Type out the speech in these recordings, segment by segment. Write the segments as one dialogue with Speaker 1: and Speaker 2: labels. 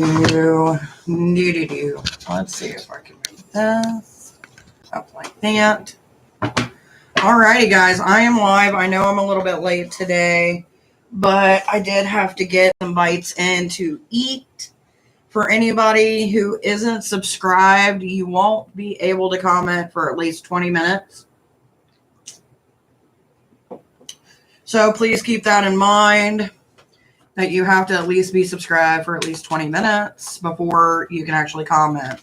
Speaker 1: Let's see if I can make this up like that. Alrighty, guys, I am live. I know I'm a little bit late today, but I did have to get some bites in to eat. For anybody who isn't subscribed, you won't be able to comment for at least 20 minutes. So please keep that in mind, that you have to at least be subscribed for at least 20 minutes before you can actually comment.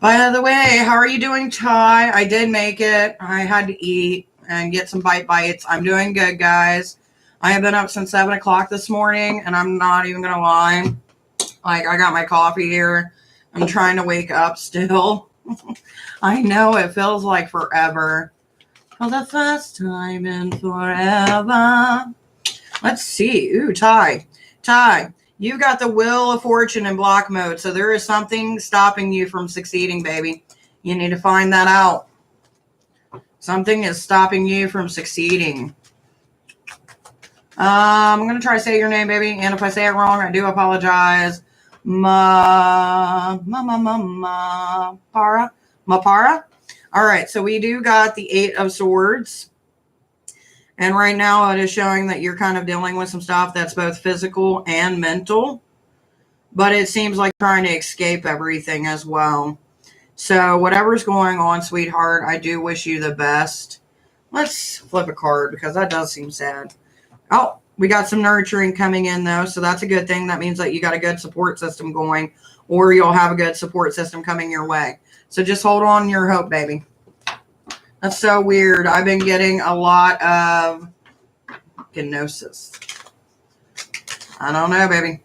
Speaker 1: By the way, how are you doing, Ty? I did make it. I had to eat and get some bites. I'm doing good, guys. I have been up since 7 o'clock this morning, and I'm not even going to lie. Like, I got my coffee here. I'm trying to wake up still. I know it feels like forever. For the first time in forever. Let's see. Ooh, Ty. You got the Wheel of Fortune in block mode, so there is something stopping you from succeeding, baby. You need to find that out. Something is stopping you from succeeding. I'm going to try to say your name, baby, and if I say it wrong, I do apologize. Mapara? All right, so we do got the 8 of Swords. And right now it is showing that you're kind of dealing with some stuff that's both physical and mental. But it seems like trying to escape everything as well. So whatever's going on, sweetheart, I do wish you the best. Let's flip a card because that does seem sad. Oh, we got some nurturing coming in, though. So that's a good thing. That means that you got a good support system going. Or you'll have a good support system coming your way. So just hold on your hope, baby. That's so weird. I've been getting a lot of gnosis. I don't know, baby.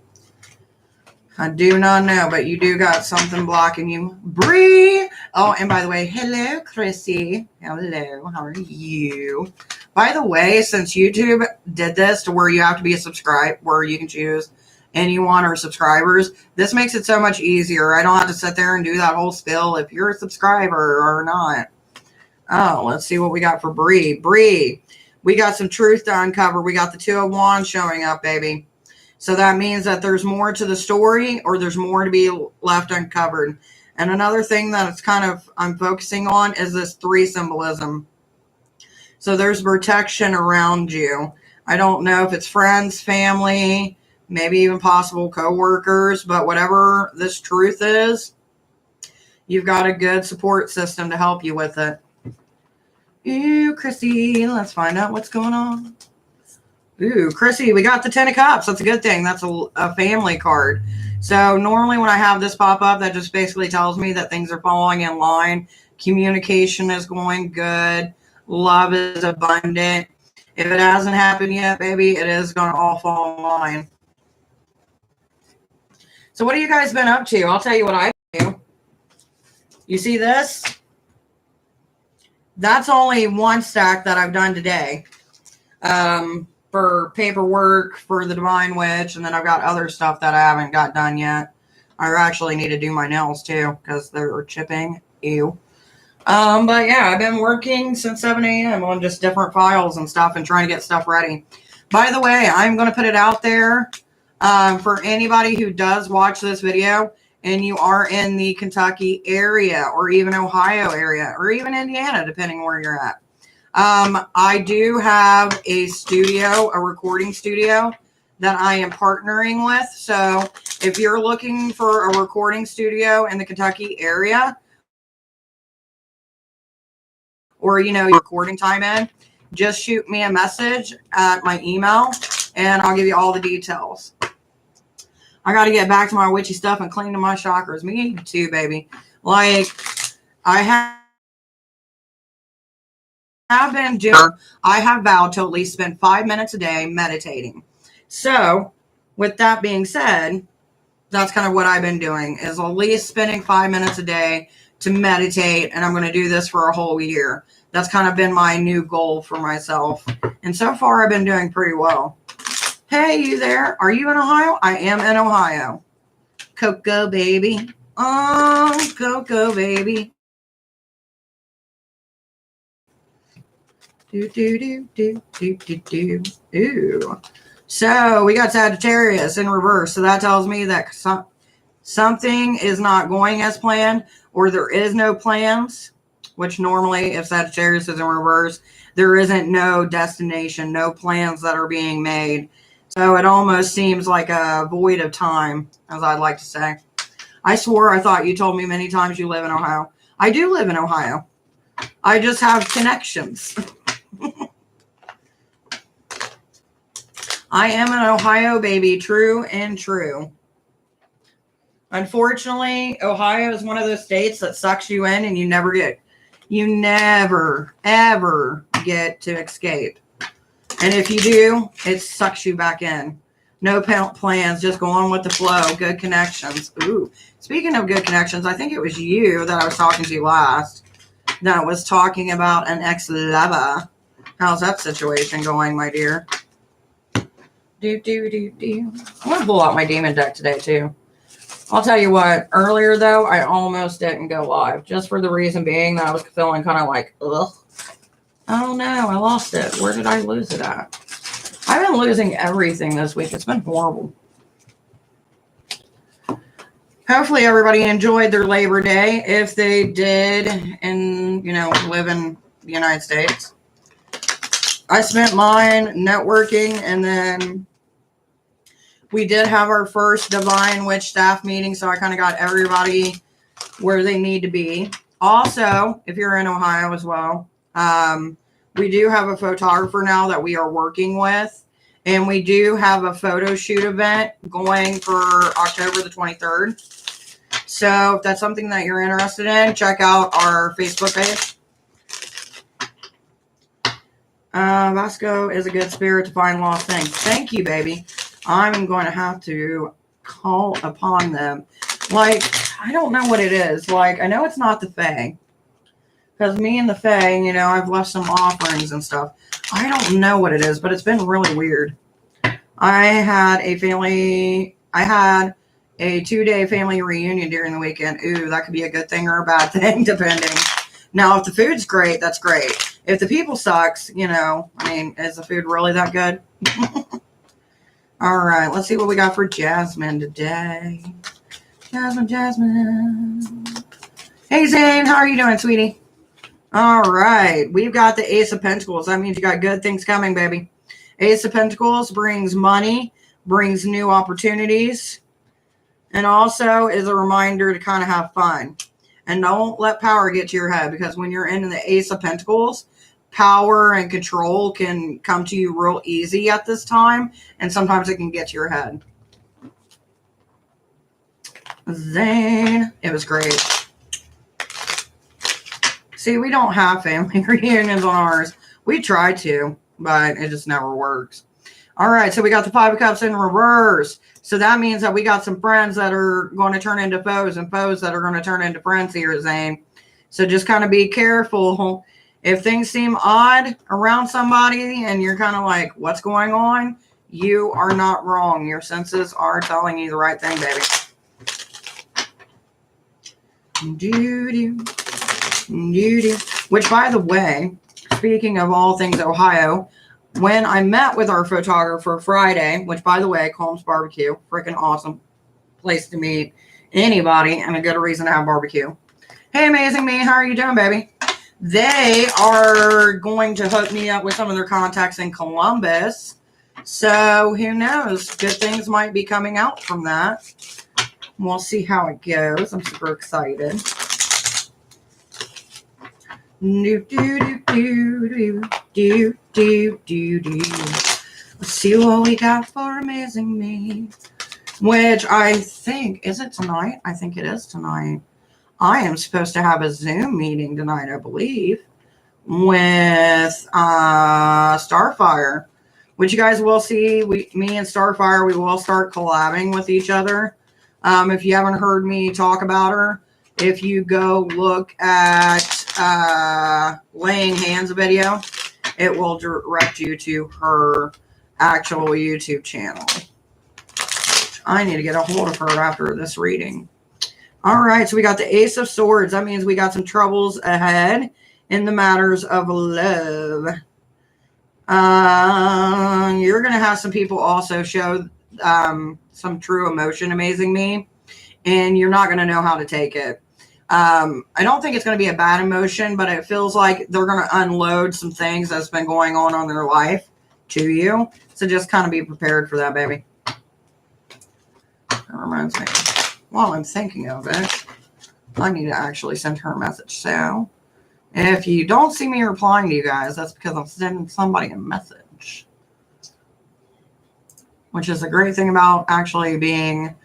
Speaker 1: I do not know, but you do got something blocking you. Bree! Oh, and by the way, hello, Chrissy. Hello, how are you? By the way, since YouTube did this to where you have to be a subscriber, where you can choose anyone or subscribers, this makes it so much easier. I don't have to sit there and do that whole spiel if you're a subscriber or not. Oh, let's see what we got for Bree. Bree, we got some truth to uncover. We got the 2 of Wands showing up, baby. So that means that there's more to the story or there's more to be left uncovered. And another thing that it's kind of I'm focusing on is this 3 symbolism. So there's protection around you. I don't know if it's friends, family, maybe even possible co-workers, but whatever this truth is, you've got a good support system to help you with it. Ooh, Chrissy, let's find out what's going on. Ooh, Chrissy, we got the 10 of Cups. That's a good thing. That's a family card. So normally when I have this pop up, that just basically tells me that things are falling in line. Communication is going good. Love is abundant. If it hasn't happened yet, baby, it is going to all fall in line. So what have you guys been up to? I'll tell you what I do. You see this? That's only one stack that I've done today for paperwork for the Divine Witch. And then I've got other stuff that I haven't got done yet. I actually need to do my nails too because they're chipping. Ew. But yeah, I've been working since 7 a.m. on just different files and stuff and trying to get stuff ready. By the way, I'm going to put it out there for anybody who does watch this video and you are in the Kentucky area or even Ohio area or even Indiana, depending where you're at. I do have a studio, a recording studio that I am partnering with. So if you're looking for a recording studio in the Kentucky area or, you know, your recording time in, just shoot me a message at my email and I'll give you all the details. I got to get back to my witchy stuff and clean to my chakras. Me too, baby. Like, I have been doing, I have vowed to at least spend 5 minutes a day meditating. So, with that being said, that's kind of what I've been doing, is at least spending 5 minutes a day to meditate, and I'm going to do this for a whole year. That's kind of been my new goal for myself. And so far, I've been doing pretty well. Hey, you there? Are you in Ohio? I am in Ohio. Cocoa, baby. Oh, Cocoa, baby. Do, do, do, do, do, do, do. Ooh. So we got Sagittarius in reverse. So that tells me that something is not going as planned, or there is no plans, which normally if Sagittarius is in reverse, there isn't no destination, no plans that are being made. So it almost seems like a void of time, as I'd like to say. I swore I thought you told me many times you live in Ohio. I do live in Ohio. I just have connections. I am an Ohio baby, true and true. Unfortunately, Ohio is one of those states that sucks you in and you never, ever get to escape. And if you do, it sucks you back in. No plans, just go on with the flow. Good connections. Ooh, speaking of good connections, I think it was you that I was talking to last that was talking about an ex-lover. How's that situation going, my dear? I'm going to pull out my demon deck today, too. I'll tell you what, earlier, though, I almost didn't go live. Just for the reason being that I was feeling kind of like, ugh. I don't know. I lost it. Where did I lose it at? I've been losing everything this week. It's been horrible. Hopefully everybody enjoyed their Labor Day. If they did and, live in the United States. I spent mine networking, and then we did have our first Divine Witch staff meeting, so I kind of got everybody where they need to be. Also, if you're in Ohio as well, we do have a photographer now that we are working with, and we do have a photo shoot event going for October the 23rd. So if that's something that you're interested in, check out our Facebook page. Vasco is a good spirit to find lost things. Thank you, baby. I'm going to have to call upon them. Like, I don't know what it is. Like, I know it's not the Fae. Because me and the Fae, I've left some offerings and stuff. I don't know what it is, but it's been really weird. I had a 2-day family reunion during the weekend. Ooh, that could be a good thing or a bad thing, depending. Now, if the food's great, that's great. If the people sucks, is the food really that good? All right, let's see what we got for Jasmine today. Jasmine. Hey, Zane, how are you doing, sweetie? All right, we've got the Ace of Pentacles. That means you got good things coming, baby. Ace of Pentacles brings money, brings new opportunities, and also is a reminder to kind of have fun. And don't let power get to your head, because when you're in the Ace of Pentacles, power and control can come to you real easy at this time, and sometimes it can get to your head. Zane, it was great. See, we don't have family reunions on ours. We try to, but it just never works. All right, so we got the Five of Cups in reverse. So that means that we got some friends that are going to turn into foes, and foes that are going to turn into friends here, Zane. So just kind of be careful. If things seem odd around somebody and you're kind of like, what's going on? You are not wrong. Your senses are telling you the right thing, baby. Which, by the way, speaking of all things Ohio, when I met with our photographer Friday, which, by the way, Combs Barbecue, freaking awesome place to meet anybody and a good reason to have barbecue. Hey, Amazing Me, how are you doing, baby? They are going to hook me up with some of their contacts in Columbus. So who knows? Good things might be coming out from that. We'll see how it goes. I'm super excited. Let's see what we got for Amazing Me. Which I think, is it tonight? I think it is tonight. I am supposed to have a Zoom meeting tonight, I believe, with Starfire, which you guys will see. Me and Starfire, we will start collabing with each other. If you haven't heard me talk about her, if you go look at Laying Hands video, it will direct you to her actual YouTube channel. I need to get a hold of her after this reading. All right, so we got the Ace of Swords. That means we got some troubles ahead in the matters of love. You're going to have some people also show some true emotion amazing me, and you're not going to know how to take it. I don't think it's going to be a bad emotion, but it feels like they're going to unload some things that's been going on their life to you. So just kind of be prepared for that, baby. That reminds me, while I'm thinking of it, I need to actually send her a message. So if you don't see me replying to you guys, that's because I'm sending somebody a message. Which is a great thing about actually being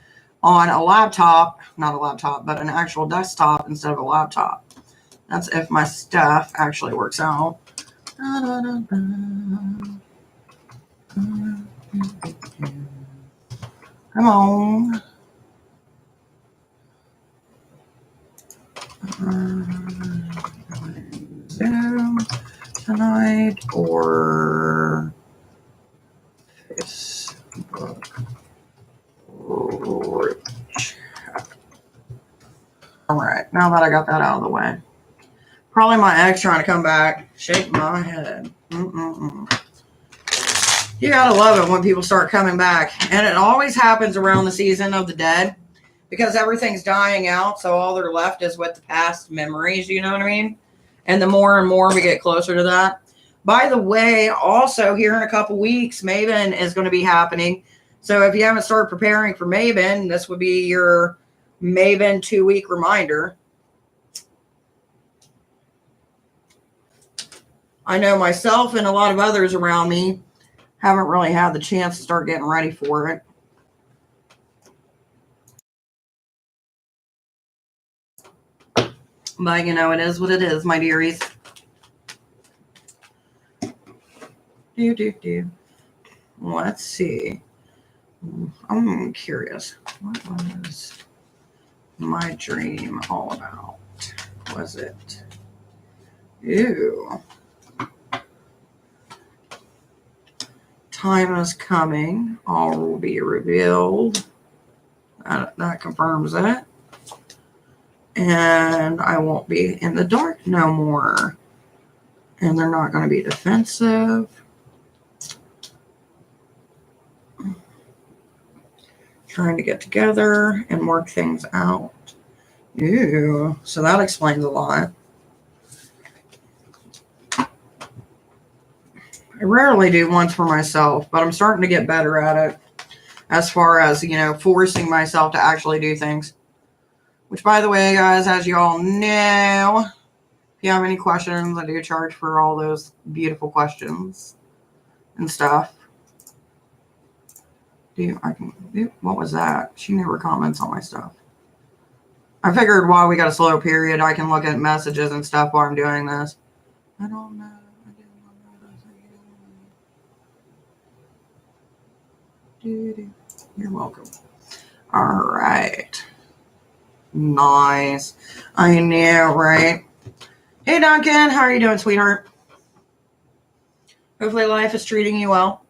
Speaker 1: on a laptop, not a laptop, but an actual desktop instead of a laptop. That's if my stuff actually works out. Come on. Zoom tonight or Facebook group chat. All right, now that I got that out of the way. Probably my ex trying to come back. Shake my head. You gotta love it when people start coming back. And it always happens around the season of the dead because everything's dying out. So all they're left is with the past memories, you know what I mean? And the more and more we get closer to that. By the way, also here in a couple weeks, Maven is going to be happening. So if you haven't started preparing for Maven, this would be your Maven 2-week reminder. I know myself and a lot of others around me haven't really had the chance to start getting ready for it. But, you know, it is what it is, my dearies. Let's see. I'm curious. What was my dream all about? Was it? Ew. Time is coming. All will be revealed. That confirms it. And I won't be in the dark no more. And they're not going to be defensive. Trying to get together and work things out. Ew. So that explains a lot. I rarely do once for myself, but I'm starting to get better at it as far as, you know, forcing myself to actually do things. Which, by the way, guys, as you all know, if you have any questions, I do charge for all those beautiful questions and stuff. What was that? She never comments on my stuff. I figured while we got a slow period, I can look at messages and stuff while I'm doing this. I don't know. You're welcome. All right. Nice. I know, right? Hey, Duncan. How are you doing, sweetheart? Hopefully life is treating you well.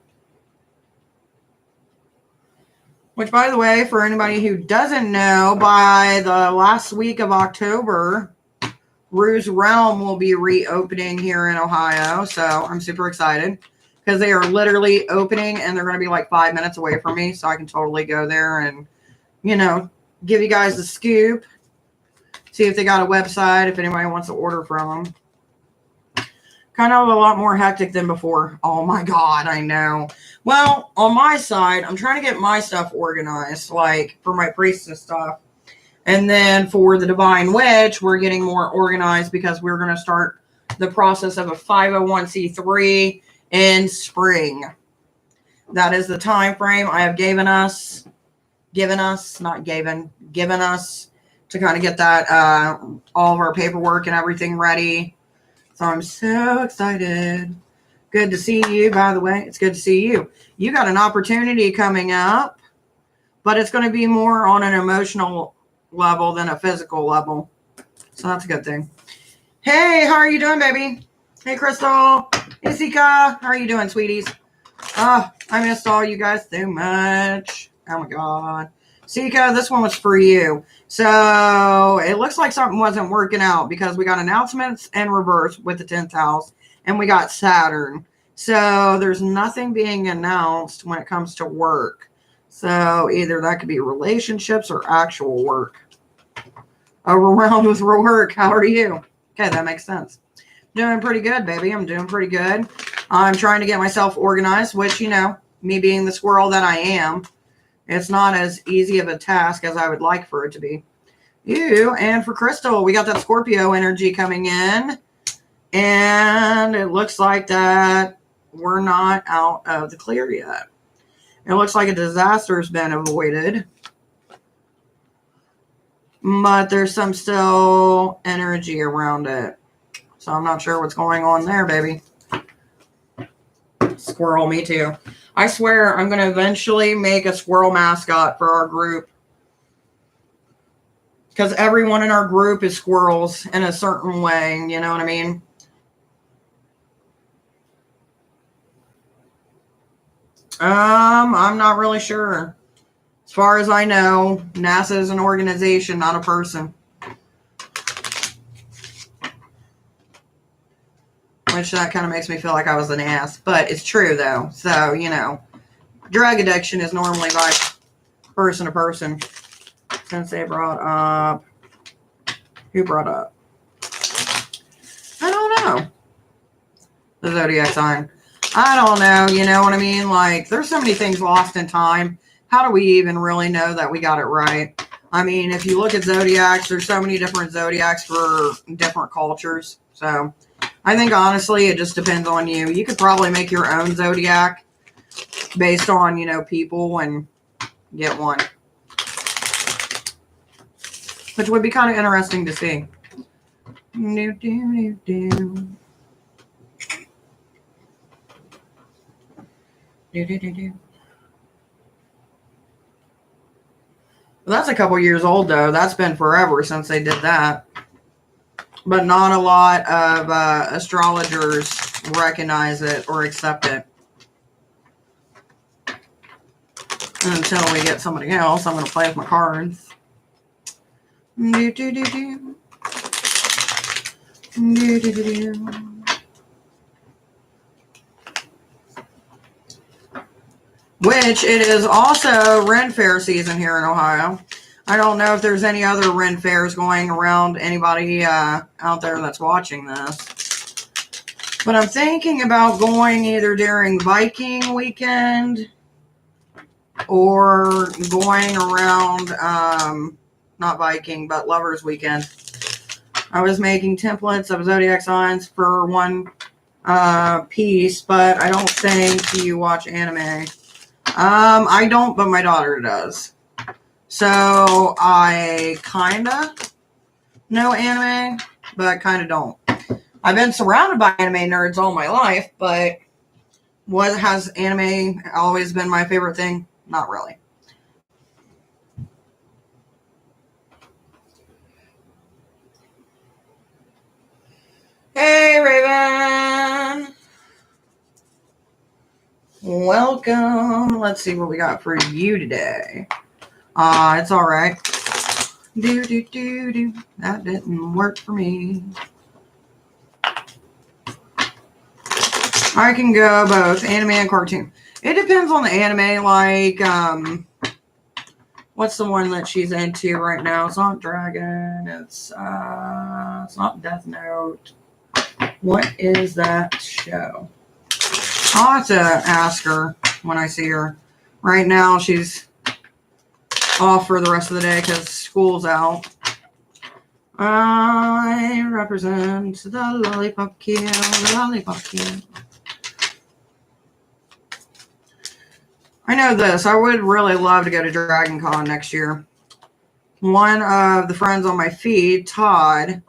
Speaker 1: Which, by the way, for anybody who doesn't know, by the last week of October, Rue's Realm will be reopening here in Ohio. So I'm super excited because they are literally opening and they're going to be like 5 minutes away from me. So I can totally go there and, you know, give you guys the scoop. See if they got a website, if anybody wants to order from them. Kind of a lot more hectic than before. Oh my God, I know. Well, on my side, I'm trying to get my stuff organized, like for my priestess stuff. And then for the Divine Witch, we're getting more organized because we're going to start the process of a 501c3 in spring. That is the time frame I have given us to kind of get that, all of our paperwork and everything ready. So I'm so excited. Good to see you, by the way. It's good to see you. You got an opportunity coming up, but it's going to be more on an emotional level than a physical level. So that's a good thing. Hey, how are you doing, baby? Hey, Crystal. Hey, Sika. How are you doing, sweeties? I missed all you guys so much. Oh, my God. Sika, this one was for you. So it looks like something wasn't working out because we got announcements and reverse with the 10th house, and we got Saturn. So there's nothing being announced when it comes to work. So either that could be relationships or actual work. Overwhelmed with work. How are you? Okay, that makes sense. Doing pretty good, baby. I'm doing pretty good. I'm trying to get myself organized, which, you know, me being the squirrel that I am, it's not as easy of a task as I would like for it to be. And for Crystal, we got that Scorpio energy coming in. And it looks like that we're not out of the clear yet. It looks like a disaster has been avoided. But there's some still energy around it. So I'm not sure what's going on there, baby. Squirrel, me too. I swear I'm going to eventually make a squirrel mascot for our group. Because everyone in our group is squirrels in a certain way. You know what I mean? I'm not really sure. As far as I know, NASA is an organization, not a person. Which that kind of makes me feel like I was an ass. But it's true, though. So, you know, drug addiction is normally by person to person. Since they brought up... Who brought up? I don't know. The zodiac sign. I don't know. You know what I mean? Like, there's so many things lost in time. How do we even really know that we got it right? I mean, if you look at zodiacs, there's so many different zodiacs for different cultures. So I think, honestly, it just depends on you. You could probably make your own zodiac based on, you know, people and get one. Which would be kind of interesting to see. Well, that's a couple years old, though. That's been forever since they did that. But not a lot of astrologers recognize it or accept it. Until we get somebody else, I'm going to play with my cards. Which it is also Ren Fair season here in Ohio. I don't know if there's any other Ren Fairs going around, anybody out there that's watching this. But I'm thinking about going either during Viking weekend or going around, not Viking, but Lovers Weekend. I was making templates of zodiac signs for one piece, but I don't think you watch anime. I don't, but my daughter does. So I kind of know anime, but kind of don't. I've been surrounded by anime nerds all my life, but what has anime always been my favorite thing? Not really. Hey, Raven. Welcome. Let's see what we got for you today. It's all right. That didn't work for me. I can go both anime and cartoon. It depends on the anime. Like, what's the one that she's into right now? It's not Dragon. It's not Death Note. What is that show? I'll have to ask her when I see her. Right now, she's off for the rest of the day because school's out. I represent the Lollipop Kill, the Lollipop Kill. I know this. I would really love to go to Dragon Con next year. One of the friends on my feed, Todd,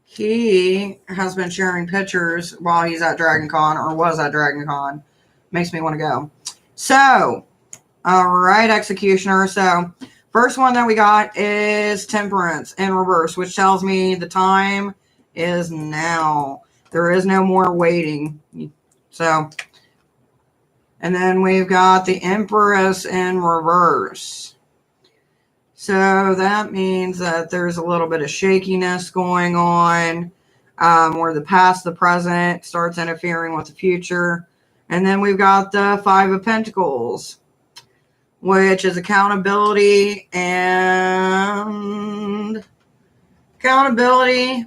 Speaker 1: he has been sharing pictures while he's at Dragon Con or was at Dragon Con. Makes me want to go. So, all right, Executioner. So, first one that we got is Temperance in reverse, which tells me the time is now. There is no more waiting. So, and then we've got the Empress in reverse. So that means that there's a little bit of shakiness going on. where the past, the present starts interfering with the future. And then we've got the Five of Pentacles, which is accountability,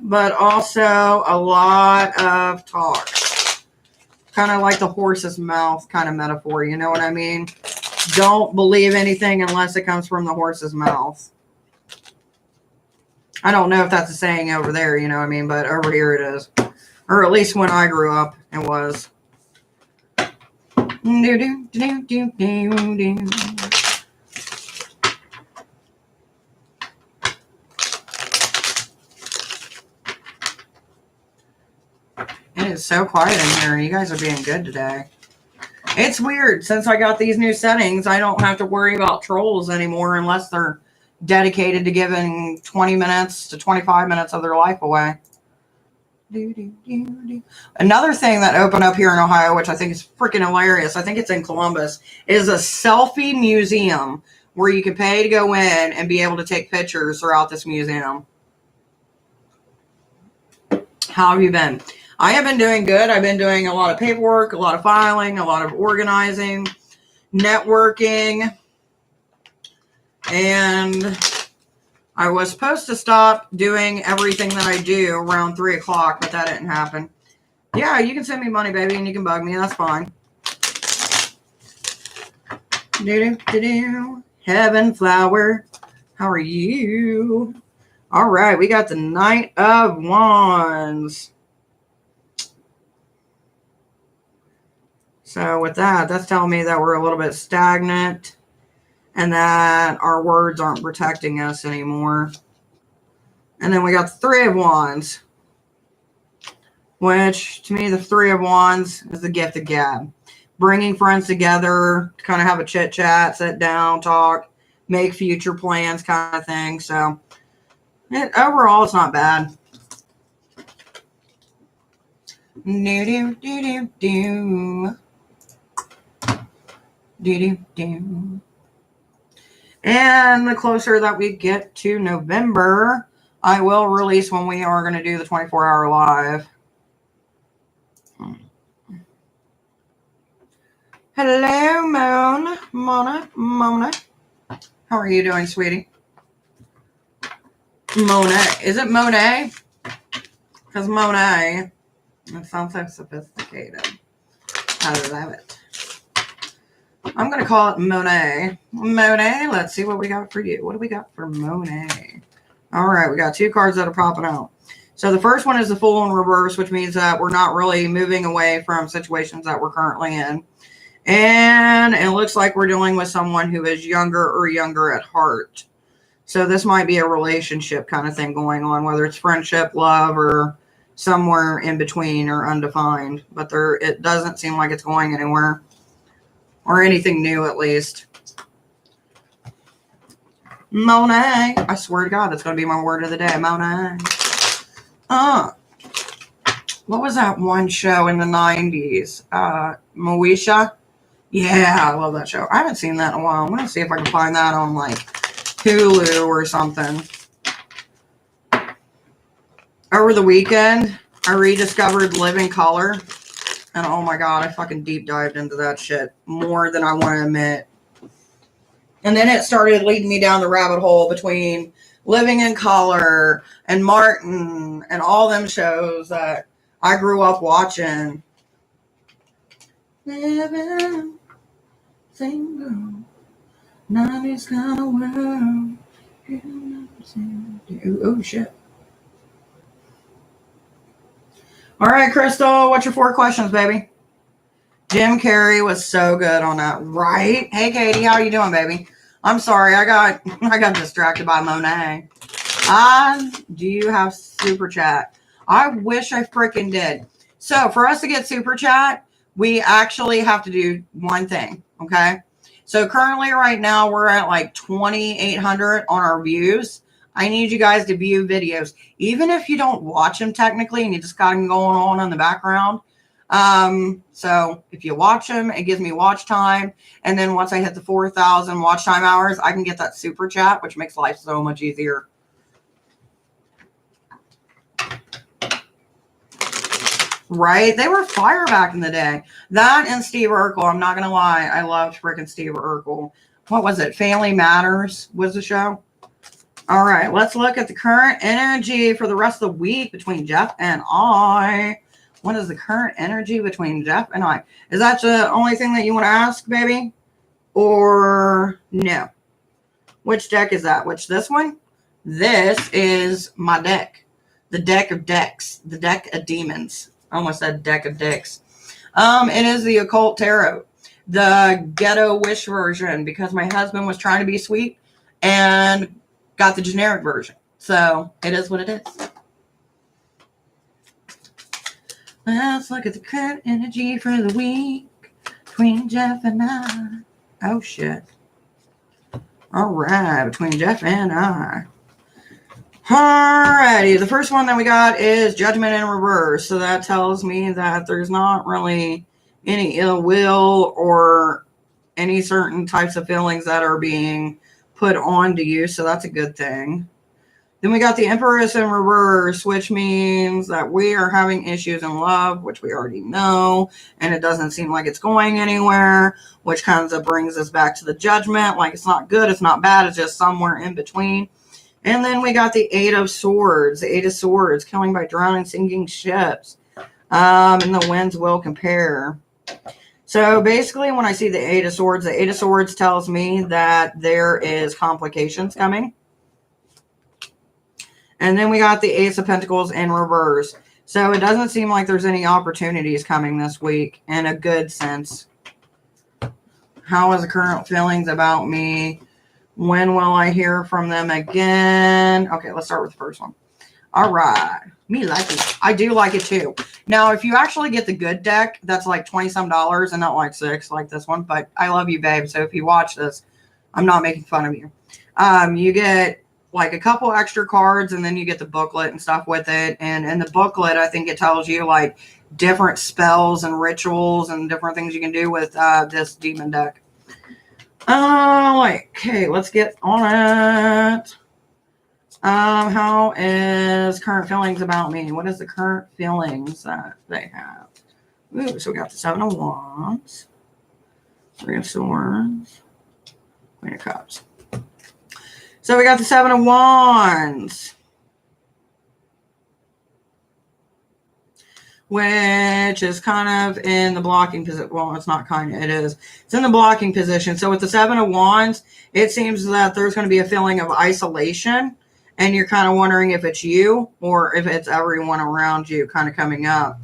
Speaker 1: but also a lot of talk. Kind of like the horse's mouth kind of metaphor, you know what I mean? Don't believe anything unless it comes from the horse's mouth. I don't know if that's a saying over there, you know what I mean? But over here it is. Or at least when I grew up, it was. It is so quiet in here. You guys are being good today. It's weird. Since I got these new settings, I don't have to worry about trolls anymore unless they're dedicated to giving 20 minutes to 25 minutes of their life away. Another thing that opened up here in Ohio, which I think is freaking hilarious, I think it's in Columbus, is a Selfie Museum where you can pay to go in and be able to take pictures throughout this museum. How have you been? I have been doing good. I've been doing a lot of paperwork, a lot of filing, a lot of organizing, networking, and I was supposed to stop doing everything that I do around 3 o'clock, but that didn't happen. Yeah, you can send me money, baby, and you can bug me. That's fine. Heaven flower. How are you? All right, we got the Knight of Wands. So with that, that's telling me that we're a little bit stagnant and that our words aren't protecting us anymore. And then we got the Three of Wands, which to me, the Three of Wands is the gift of gab. Bringing friends together to kind of have a chit chat, sit down, talk, make future plans kind of thing. So overall, it's not bad. And the closer that we get to November, I will release when we are going to do the 24-hour live. Hello, Mona. How are you doing, sweetie? Monet. Is it Monet? Because Monet, it sounds so sophisticated. I love it. I'm going to call it Monet. Monet, let's see what we got for you. What do we got for Monet? All right, we got 2 cards that are popping out. So the first one is the Fool in reverse, which means that we're not really moving away from situations that we're currently in. And it looks like we're dealing with someone who is younger at heart. So this might be a relationship kind of thing going on, whether it's friendship, love, or somewhere in between or undefined. But it doesn't seem like it's going anywhere. Or anything new, at least. Monet. I swear to God, that's going to be my word of the day. Monet. What was that one show in the 90s? Moesha? Yeah, I love that show. I haven't seen that in a while. I'm going to see if I can find that on, like, Hulu or something. Over the weekend, I rediscovered Living Color. And oh my God, I fucking deep dived into that shit more than I want to admit. And then it started leading me down the rabbit hole between Living in Color and Martin and all them shows that I grew up watching. Living single, 90s kind of world. Oh shit. All right, Crystal, what's your 4 questions, baby? Jim Carrey was so good on that, right? Hey, Katie, how you doing, baby? I'm sorry, I got distracted by Monet. Do you have Super Chat? I wish I freaking did. So for us to get Super Chat, we actually have to do one thing, okay? So currently right now we're at like 2,800 on our views. I need you guys to view videos, even if you don't watch them technically and you just got them going on in the background. So if you watch them, it gives me watch time. And then once I hit the 4,000 watch time hours, I can get that Super Chat, which makes life so much easier. Right? They were fire back in the day. That and Steve Urkel. I'm not going to lie. I loved freaking Steve Urkel. What was it? Family Matters was the show. All right. Let's look at the current energy for the rest of the week between Jeff and I. What is the current energy between Jeff and I? Is that the only thing that you want to ask, baby? Or no? Which deck is that? Which, this one? This is my deck. The deck of decks. The deck of demons. I almost said deck of dicks. It is the Occult Tarot. The Ghetto Wish version, because my husband was trying to be sweet and got the generic version. So, it is what it is. Let's look at the current energy for the week between Jeff and I. Oh, shit. All right, between Jeff and I. Alrighty, the first one that we got is Judgment in Reverse. So that tells me that there's not really any ill will or any certain types of feelings that are being put onto you. So that's a good thing. Then we got the Empress in Reverse, which means that we are having issues in love, which we already know, and it doesn't seem like it's going anywhere, which kind of brings us back to the Judgment. Like, it's not good, it's not bad, it's just somewhere in between. And then we got the Eight of Swords. The Eight of Swords, killing by drowning sinking ships. And the winds will compare. So basically, when I see the Eight of Swords tells me that there is complications coming. And then we got the Ace of Pentacles in reverse. So it doesn't seem like there's any opportunities coming this week in a good sense. How is the current feelings about me? When will I hear from them again? Okay, let's start with the first one. All right. Me like it. I do like it too. Now, if you actually get the good deck, that's like $20-some and not like $6 like this one. But I love you, babe. So if you watch this, I'm not making fun of you. You get like a couple extra cards, and then you get the booklet and stuff with it. And in the booklet, I think it tells you like different spells and rituals and different things you can do with this demon deck. Okay, let's get on it. How is current feelings about me? What is the current feelings that they have? Ooh, so we got the Seven of Wands, Three of Swords, Queen of Cups. So we got the Seven of Wands, which is kind of in the blocking position. Well, it's not kind of, it is. It's in the blocking position. So with the Seven of Wands, it seems that there's going to be a feeling of isolation, and you're kind of wondering if it's you or if it's everyone around you kind of coming up.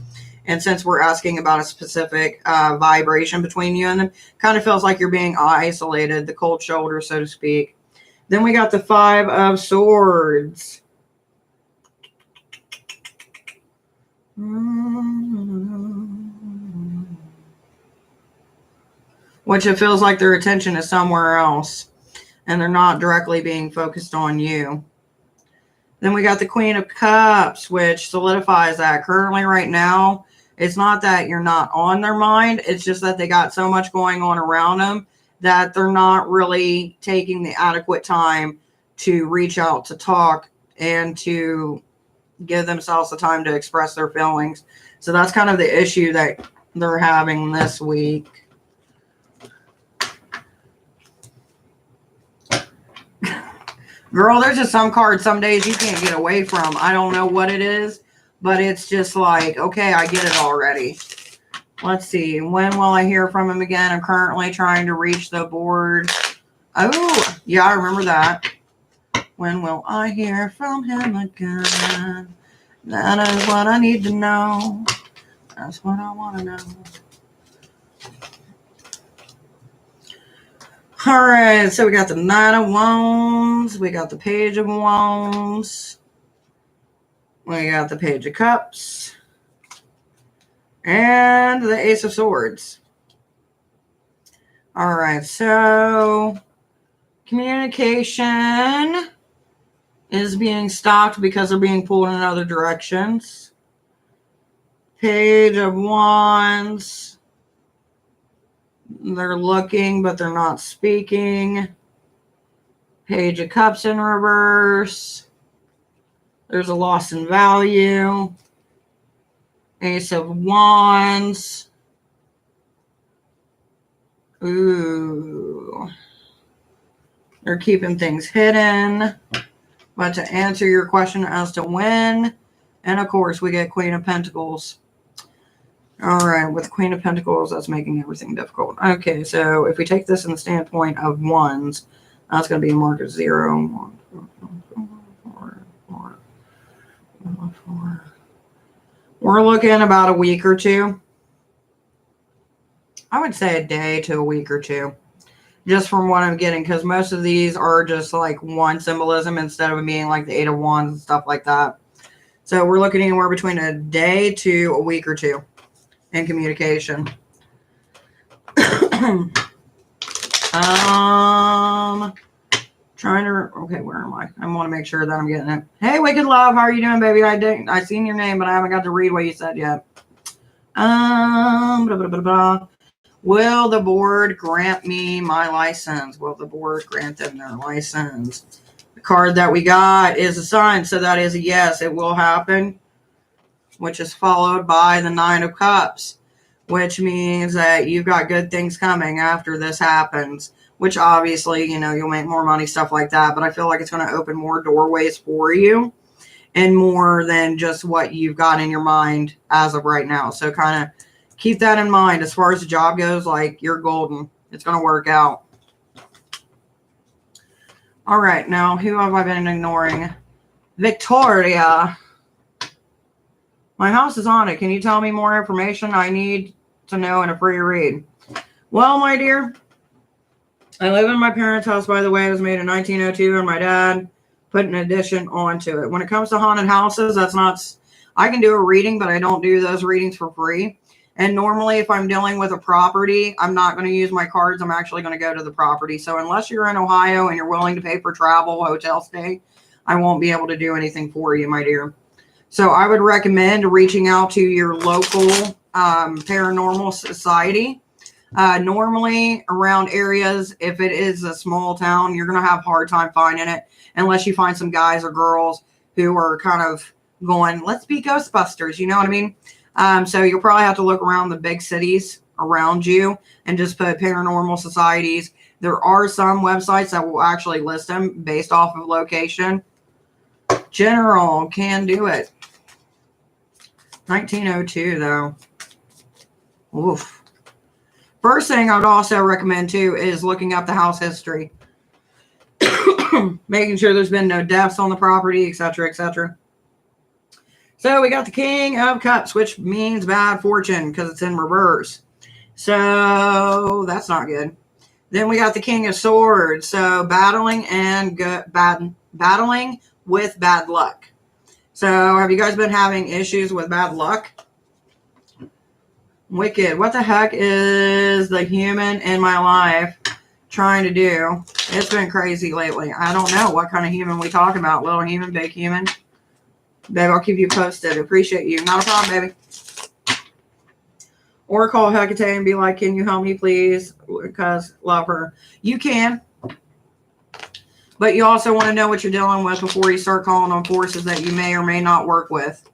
Speaker 1: And since we're asking about a specific vibration between you and them, kind of feels like you're being isolated, the cold shoulder, so to speak. Then we got the Five of Swords. Which it feels like their attention is somewhere else, and they're not directly being focused on you. Then we got the Queen of Cups, which solidifies that currently right now, it's not that you're not on their mind. It's just that they got so much going on around them that they're not really taking the adequate time to reach out, to talk, and to give themselves the time to express their feelings. So that's kind of the issue that they're having this week. Girl, there's just some cards some days you can't get away from. I don't know what it is, but it's just like, okay, I get it already. Let's see. When will I hear from him again? I'm currently trying to reach the board. Oh, yeah, I remember that. When will I hear from him again? That is what I need to know. That's what I want to know. All right, so we got the Knight of Wands. We got the Page of Wands. We got the Page of Cups. And the Ace of Swords. All right, so communication is being stopped because they're being pulled in other directions. Page of Wands. They're looking, but they're not speaking. Page of Cups in reverse. There's a loss in value. Ace of Wands. Ooh. They're keeping things hidden. But to answer your question as to when, and of course we get Queen of Pentacles. All right, with Queen of Pentacles, that's making everything difficult. Okay, so if we take this in the standpoint of wands, that's going to be a mark of 0. 1, 2, 4, 4. We're looking about a week or two. I would say a day to a week or two. Just from what I'm getting, because most of these are just like one symbolism instead of being like the 8 of Wands and stuff like that. So we're looking anywhere between a day to a week or two in communication. Trying to, okay, where am I? I want to make sure that I'm getting it. Hey, Wicked Love, how are you doing, baby? I seen your name, but I haven't got to read what you said yet. Blah, blah, blah, blah. Will the board grant me my license? Will the board grant them their license? The card that we got is a sign, so that is a yes, it will happen, which is followed by the 9 of Cups, which means that you've got good things coming after this happens, which obviously, you know, you'll make more money, stuff like that, but I feel like it's going to open more doorways for you and more than just what you've got in your mind as of right now. So kind of keep that in mind. As far as the job goes, like, you're golden. It's going to work out. All right. Now, who have I been ignoring? Victoria. My house is on it. Can you tell me more information? I need to know in a free read. Well, my dear, I live in my parents' house, by the way. It was made in 1902, and my dad put an addition onto it. When it comes to haunted houses, that's not... I can do a reading, but I don't do those readings for free. And normally, if I'm dealing with a property, I'm not going to use my cards. I'm actually going to go to the property. So unless you're in Ohio and you're willing to pay for travel, hotel stay, I won't be able to do anything for you, my dear. So I would recommend reaching out to your local paranormal society. Normally, around areas, if it is a small town, you're going to have a hard time finding it unless you find some guys or girls who are kind of going, let's be Ghostbusters. You know what I mean? So you'll probably have to look around the big cities around you and just put paranormal societies. There are some websites that will actually list them based off of location. General can do it. 1902, though. Oof. First thing I would also recommend, too, is looking up the house history. Making sure there's been no deaths on the property, etc., etc. So we got the King of Cups, which means bad fortune because it's in reverse. So that's not good. Then we got the King of Swords. So battling with bad luck. So have you guys been having issues with bad luck? Wicked. What the heck is the human in my life trying to do? It's been crazy lately. I don't know what kind of human we talking about. Little human, big human. Babe, I'll keep you posted. Appreciate you. Not a problem, baby. Or call Hecate and be like, can you help me, please? Because love her. You can. But you also want to know what you're dealing with before you start calling on forces that you may or may not work with.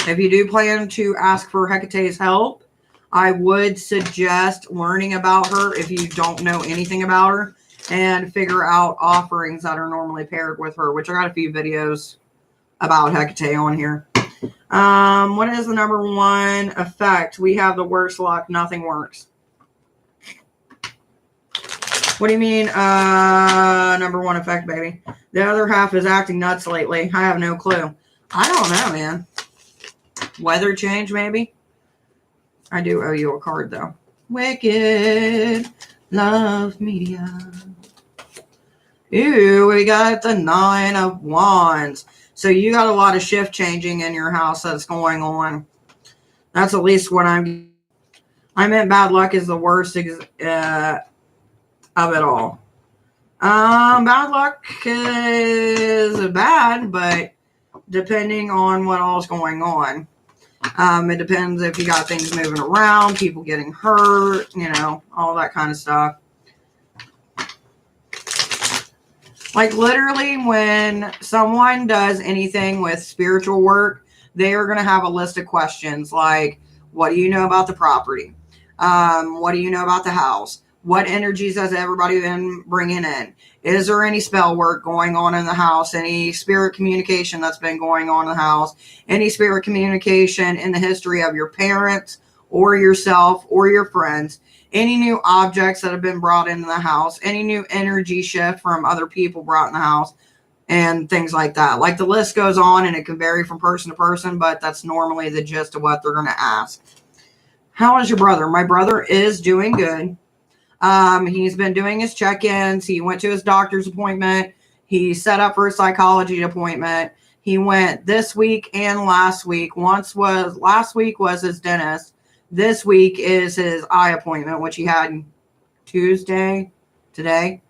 Speaker 1: If you do plan to ask for Hecate's help, I would suggest learning about her if you don't know anything about her. And figure out offerings that are normally paired with her, which I got a few videos about Hecate on here. What is the number one effect? We have the worst luck. Nothing works. What do you mean, number one effect, baby? The other half is acting nuts lately. I have no clue. I don't know, man. Weather change, maybe? I do owe you a card, though. Wicked Love Media. Ooh, we got the 9 of Wands. So you got a lot of shift changing in your house that's going on. That's at least what I meant bad luck is the worst of it all. Bad luck is bad, but depending on what all's going on. It depends if you got things moving around, people getting hurt, you know, all that kind of stuff. Like literally when someone does anything with spiritual work, they are going to have a list of questions like, what do you know about the property? What do you know about the house? What energies has everybody been bringing in? Is there any spell work going on in the house? Any spirit communication that's been going on in the house? Any spirit communication in the history of your parents or yourself or your friends? Any new objects that have been brought into the house? Any new energy shift from other people brought in the house? And things like that. Like, the list goes on, and it can vary from person to person, but that's normally the gist of what they're going to ask. How is your brother? My brother is doing good. He's been doing his check-ins. He went to his doctor's appointment. He set up for a psychology appointment. He went this week and last week. Last week was his dentist. This week is his eye appointment, which he had Tuesday, today.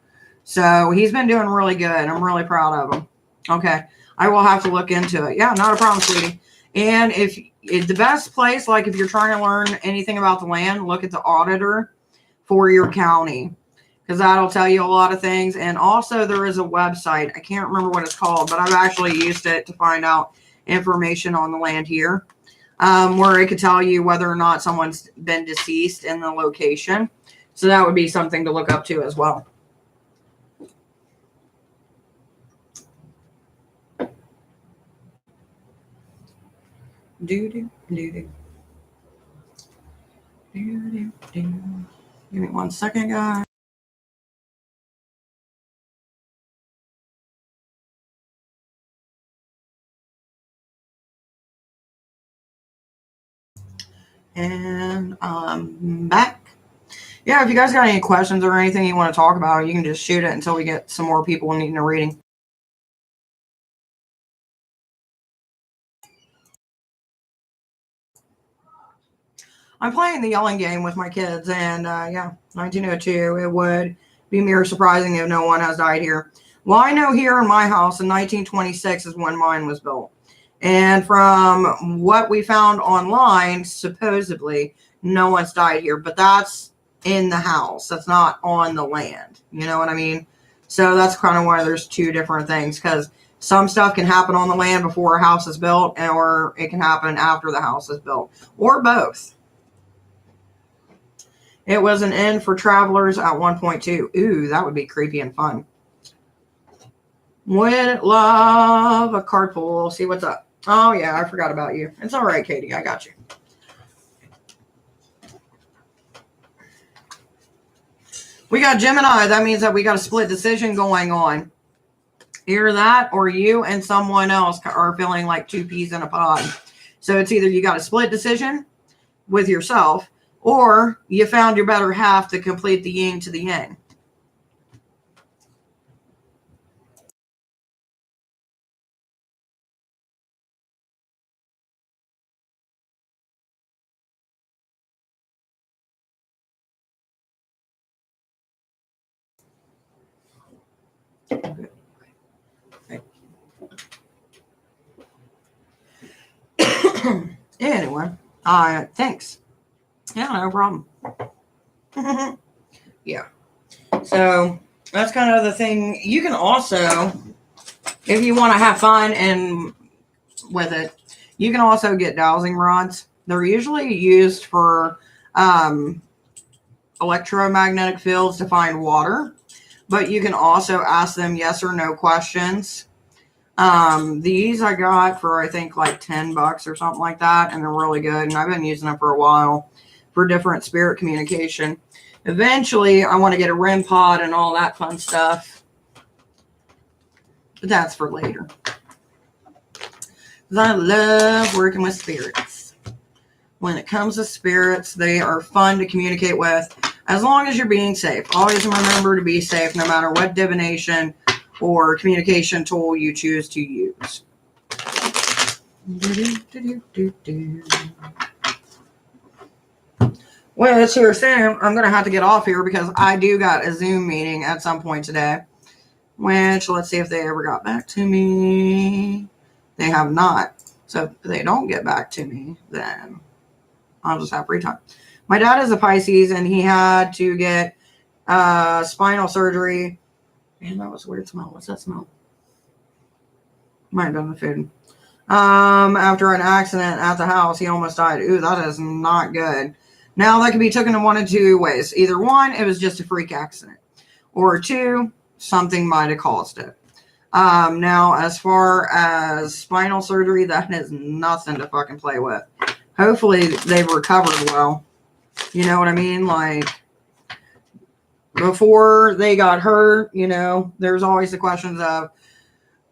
Speaker 1: So he's been doing really good. I'm really proud of him. Okay. I will have to look into it. Yeah, not a problem, sweetie. And if the best place, like if you're trying to learn anything about the land, look at the auditor for your county, because that'll tell you a lot of things. And also there is a website. I can't remember what it's called, but I've actually used it to find out information on the land here, where it could tell you whether or not someone's been deceased in the location. So that would be something to look up to as well. Give me 1 second, guys. And I'm back. Yeah, if you guys got any questions or anything you want to talk about, you can just shoot it until we get some more people needing a reading. I'm playing the yelling game with my kids, and yeah, 1902. It would be mere surprising if no one has died here. Well, I know here in my house in 1926 is when mine was built. And from what we found online, supposedly, no one's died here. But that's in the house. That's not on the land. You know what I mean? So that's kind of why there's two different things. Because some stuff can happen on the land before a house is built, or it can happen after the house is built. Or both. It was an inn for travelers at 1.2. Ooh, that would be creepy and fun. Would love a card pull. See what's up. Oh, yeah, I forgot about you. It's all right, Katie. I got you. We got Gemini. That means that we got a split decision going on. Either that or you and someone else are feeling like two peas in a pod. So it's either you got a split decision with yourself, or you found your better half to complete the yin to the yang. Anyway, thanks. Yeah, no problem. Yeah. So that's kind of the thing. You can also, if you want to have fun and with it, you can also get dowsing rods. They're usually used for electromagnetic fields to find water, but you can also ask them yes or no questions. These I got for I think like $10 or something like that, and they're really good, and I've been using them for a while for different spirit communication. Eventually I want to get a REM pod and all that fun stuff, but that's for later. I love working with spirits. When it comes to spirits, they are fun to communicate with, as long as you're being safe. Always remember to be safe no matter what divination or communication tool you choose to use. Well, it's here soon. I'm going to have to get off here because I do got a Zoom meeting at some point today, which let's see if they ever got back to me. They have not. So if they don't get back to me, then I'll just have free time. My dad is a Pisces, and he had to get spinal surgery. Man, that was a weird smell. What's that smell? Might have been the food. After an accident at the house, he almost died. Ooh, that is not good. Now, that can be taken in one of two ways. Either one, it was just a freak accident. Or two, something might have caused it. Now, as far as spinal surgery, that is nothing to fucking play with. Hopefully, they've recovered well. You know what I mean? Like, before they got hurt, you know, there's always the questions of,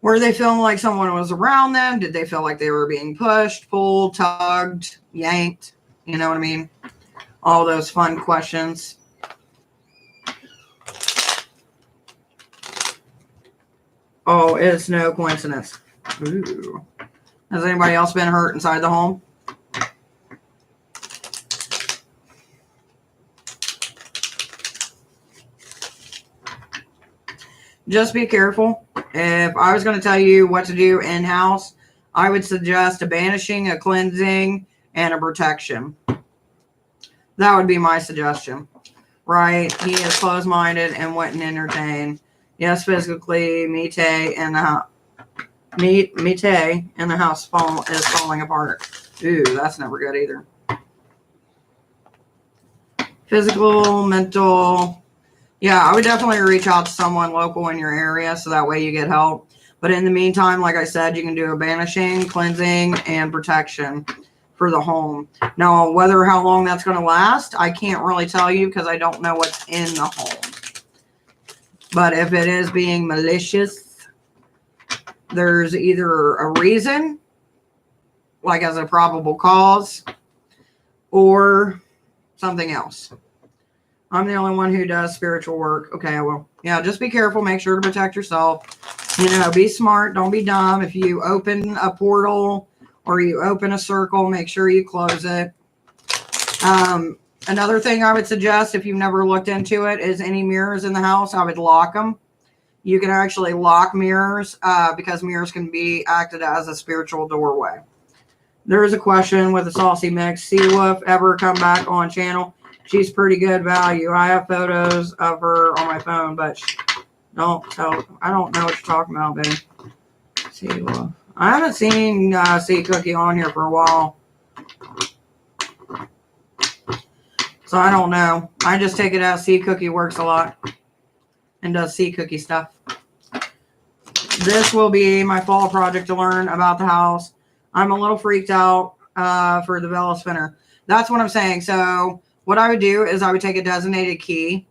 Speaker 1: were they feeling like someone was around them? Did they feel like they were being pushed, pulled, tugged, yanked? You know what I mean? All those fun questions. Oh, it's no coincidence. Ooh. Has anybody else been hurt inside the home? Just be careful. If I was going to tell you what to do in-house, I would suggest a banishing, a cleansing, and a protection. That would be my suggestion. Right? He is closed-minded and wouldn't entertain. Yes, physically, Mite in the house is falling apart. Ooh, that's never good either. Physical, mental. Yeah, I would definitely reach out to someone local in your area so that way you get help. But in the meantime, like I said, you can do a banishing, cleansing, and protection for the home. Now, how long that's going to last, I can't really tell you because I don't know what's in the home. But if it is being malicious, there's either a reason, like as a probable cause, or something else. I'm the only one who does spiritual work. Okay, I will. Yeah, just be careful. Make sure to protect yourself. You know, be smart. Don't be dumb. If you open a portal or you open a circle, make sure you close it. Another thing I would suggest, if you've never looked into it, is any mirrors in the house, I would lock them. You can actually lock mirrors because mirrors can be acted as a spiritual doorway. There is a question with a saucy mix. Sea Wolf ever come back on channel? She's pretty good value. I have photos of her on my phone, but I don't know what you're talking about, babe. Sea Wolf. I haven't seen Sea Cookie on here for a while. So I don't know. I just take it as Sea Cookie works a lot and does Sea Cookie stuff. This will be my fall project to learn about the house. I'm a little freaked out for the Vela spinner. That's what I'm saying. So what I would do is I would take a designated key,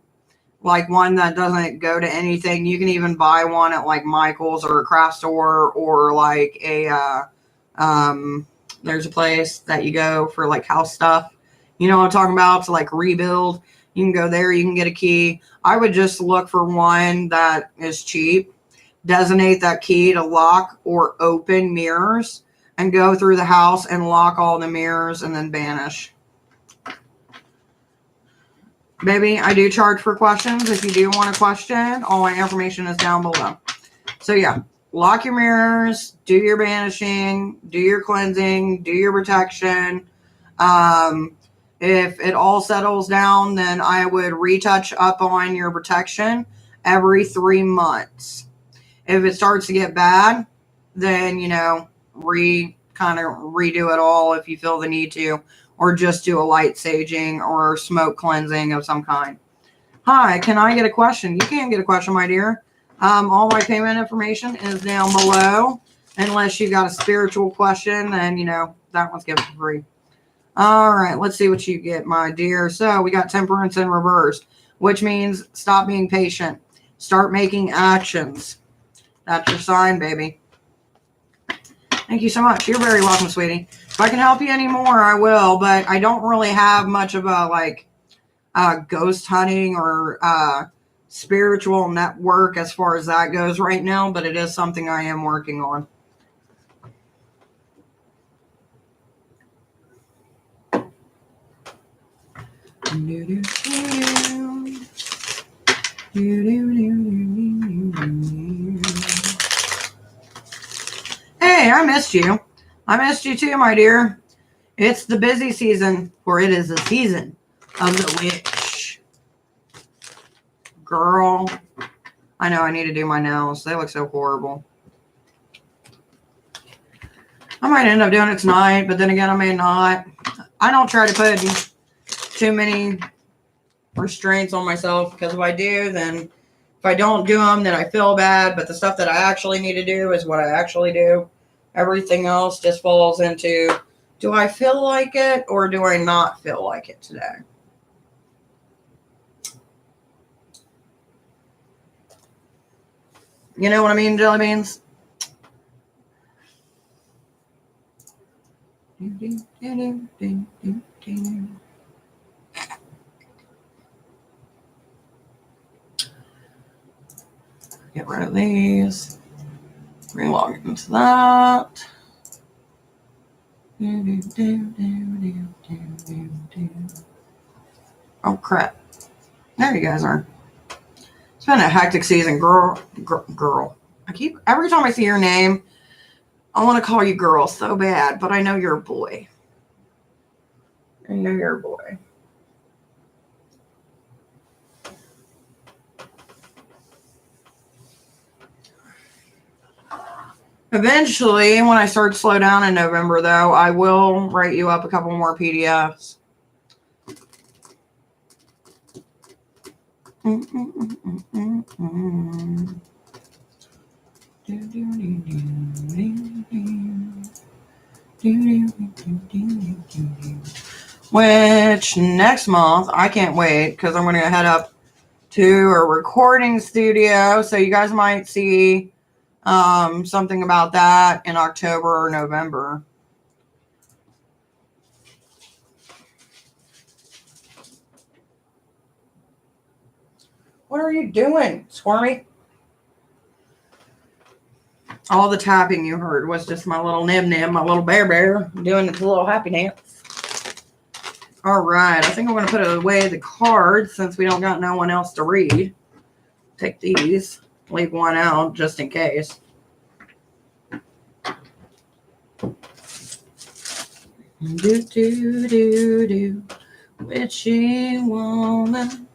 Speaker 1: like one that doesn't go to anything. You can even buy one at like Michael's or a craft store, or like a there's a place that you go for like house stuff. You know what I'm talking about? To like rebuild. You can go there. You can get a key. I would just look for one that is cheap. Designate that key to lock or open mirrors and go through the house and lock all the mirrors and then banish. Baby, I do charge for questions. If you do want a question, all my information is down below. So yeah, lock your mirrors, do your banishing, do your cleansing, do your protection. If it all settles down, then I would retouch up on your protection every 3 months. If it starts to get bad, then, you know, kind of redo it all if you feel the need to, or just do a light saging or smoke cleansing of some kind. Hi, can I get a question? You can get a question, my dear. All my payment information is down below. Unless you got a spiritual question, then, you know, that one's given for free. All right, let's see what you get, my dear. So we got Temperance in reverse, which means stop being patient. Start making actions. That's your sign, baby. Thank you so much. You're very welcome, sweetie. If I can help you anymore, I will, but I don't really have much of a, like, ghost hunting or spiritual network as far as that goes right now, but it is something I am working on. Hey, I missed you. I missed you too, my dear. It's the busy season, for it is the season of the witch. Girl, I know I need to do my nails. They look so horrible. I might end up doing it tonight, but then again, I may not. I don't try to put too many restraints on myself, because if I do, then if I don't do them, then I feel bad. But the stuff that I actually need to do is what I actually do. Everything else just falls into, do I feel like it or do I not feel like it today? You know what I mean, jelly beans? Get rid of these. Relog into that. Oh, crap. There you guys are. It's been a hectic season, girl. Every time I see your name, I want to call you girl so bad, but I know you're a boy. I know you're a boy. Eventually, when I start to slow down in November, though, I will write you up a couple more PDFs. Which next month, I can't wait, because I'm going to head up to a recording studio. So you guys might see something about that in October or November. What are you doing, Squirmy? All the tapping you heard was just my little nib, my little bear doing its little happy dance. All right, I think I'm going to put away the cards since we don't got no one else to read. Take these, leave one out just in case. Witchy woman.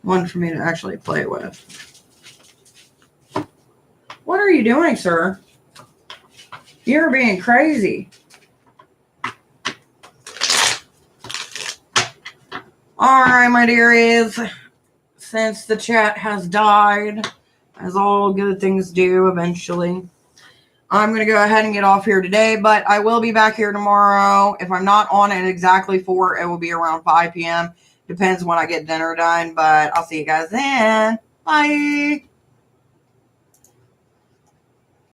Speaker 1: One for me to actually play with. What are you doing, sir? You're being crazy. All right, my dearies. Since the chat has died, as all good things do eventually, I'm going to go ahead and get off here today, but I will be back here tomorrow. If I'm not on at exactly 4, it will be around 5 p.m. Depends when I get dinner done, but I'll see you guys then. Bye.